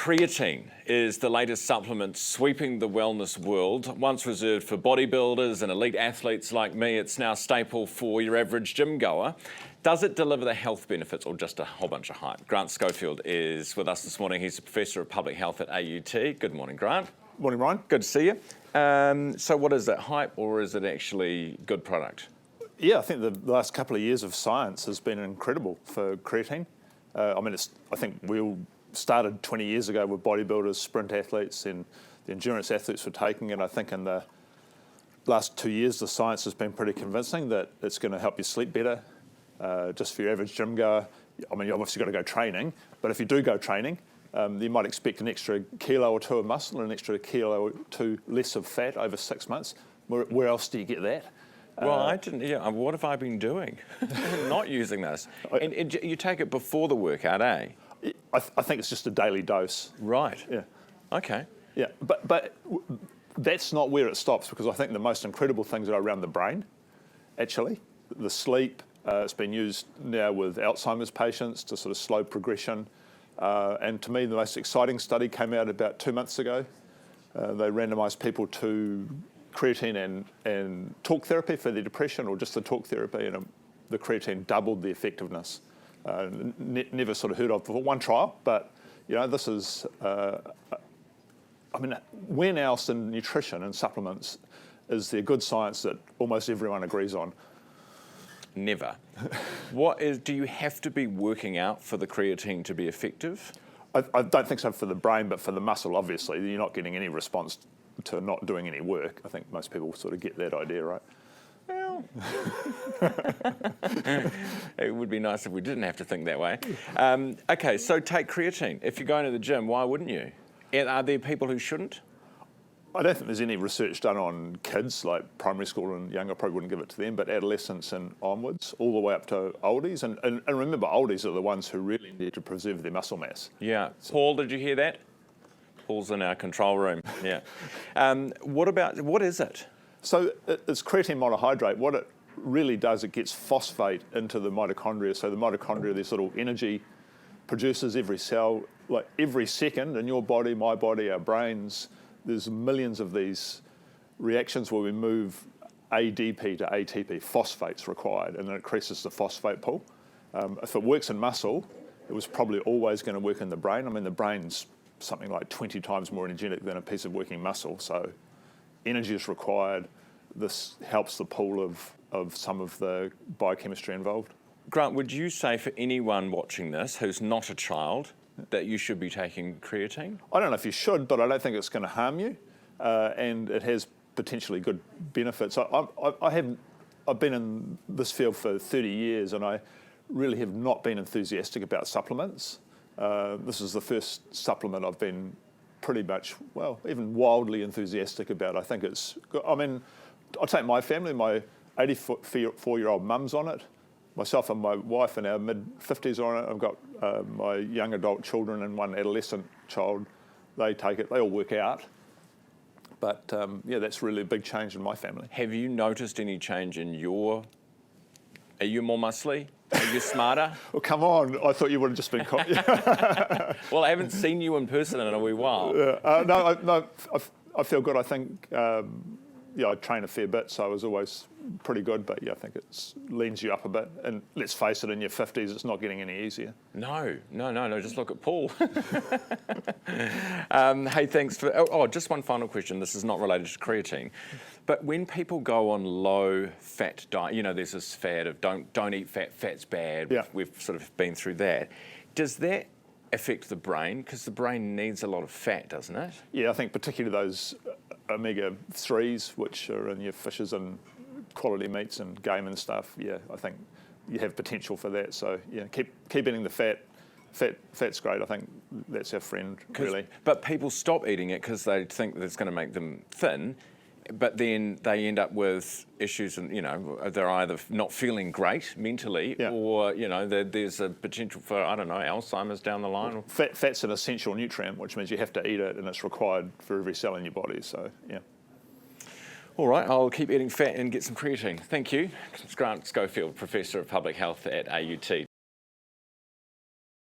Creatine is the latest supplement sweeping the wellness world. Once reserved for bodybuilders and elite athletes like me, it's now a staple for your average gym goer. Does it deliver the health benefits or just a whole bunch of hype? Grant Schofield is with us this morning. He's a professor of public health at AUT. Good morning, Grant. Morning, Ryan. Good to see you. So what is it, hype or is it actually good product? Yeah, I think the last couple of years of science has been incredible for creatine. I think we all started 20 years ago with bodybuilders, sprint athletes, and the endurance athletes were taking it. I think in the last 2 years, the science has been pretty convincing that it's going to help you sleep better. Just for your average gym goer, I mean, you've obviously got to go training, but if you do go training, you might expect an extra kilo or two of muscle and an extra kilo or two less of fat over 6 months. Where else do you get that? Well, I didn't. Yeah, what have I been doing? Not using this. And you take it before the workout, eh? I think it's just a daily dose. Right. Yeah. Okay. Yeah, but that's not where it stops, because I think the most incredible things are around the brain, actually. The sleep, it's been used now with Alzheimer's patients to sort of slow progression. And to me, the most exciting study came out about 2 months ago. They randomised people to creatine and talk therapy for their depression, or just the talk therapy, and the creatine doubled the effectiveness. Never sort of heard of for one trial, but you know, this is, when else in nutrition and supplements is there good science that almost everyone agrees on? Never. Do you have to be working out for the creatine to be effective? I don't think so for the brain, but for the muscle, obviously. You're not getting any response to not doing any work. I think most people sort of get that idea, right? Well, it would be nice if we didn't have to think that way. Okay, so take creatine. If you're going to the gym, why wouldn't you? And are there people who shouldn't? I don't think there's any research done on kids, like primary school and younger. I probably wouldn't give it to them, but adolescents and onwards, all the way up to oldies. And remember, oldies are the ones who really need to preserve their muscle mass. Yeah. Paul, did you hear that? Paul's in our control room. Yeah. What is it? So it's creatine monohydrate. What it really does, it gets phosphate into the mitochondria. So the mitochondria, these little energy producers, every cell, like every second in your body, my body, our brains, there's millions of these reactions where we move ADP to ATP, phosphates required, and it increases the phosphate pool. If it works in muscle, it was probably always going to work in the brain. I mean, the brain's something like 20 times more energetic than a piece of working muscle, so energy is required. This helps the pool of some of the biochemistry involved. Grant, would you say for anyone watching this who's not a child that you should be taking creatine? I don't know if you should, but I don't think it's going to harm you, and it has potentially good benefits. I've been in this field for 30 years, and I really have not been enthusiastic about supplements. This is the first supplement I've been pretty much, well, even wildly enthusiastic about. I think it's, I mean, I'll take my family, my 84-year-old mum's on it, myself and my wife in our mid-50s are on it. I've got my young adult children and one adolescent child. They take it, they all work out. But yeah, that's really a big change in my family. Have you noticed any change in are you more muscly? Are you smarter? Well, come on, I thought you would have just been Well, I haven't seen you in person in a wee while. I feel good. I think I train a fair bit, so I was always pretty good, but yeah, I think it leans you up a bit. And let's face it, in your 50s, it's not getting any easier. No, just look at Paul. Hey, thanks for, just one final question. This is not related to creatine, but when people go on low-fat diet, you know, there's this fad of don't eat fat, fat's bad. Yeah. We've sort of been through that. Does that affect the brain? Because the brain needs a lot of fat, doesn't it? Yeah, I think particularly those omega-3s, which are in your fishes and quality meats and game and stuff. Yeah, I think you have potential for that. So yeah, keep eating the fat. Fat's great. I think that's our friend, really. But people stop eating it because they think that it's going to make them thin. But then they end up with issues, and you know, they're either not feeling great mentally, Yeah. or you know, there's a potential for, I don't know, Alzheimer's down the line. Fat's an essential nutrient, which means you have to eat it, and it's required for every cell in your body. So yeah. All right, I'll keep eating fat and get some creatine. Thank you. It's Grant Schofield, Professor of Public Health at AUT.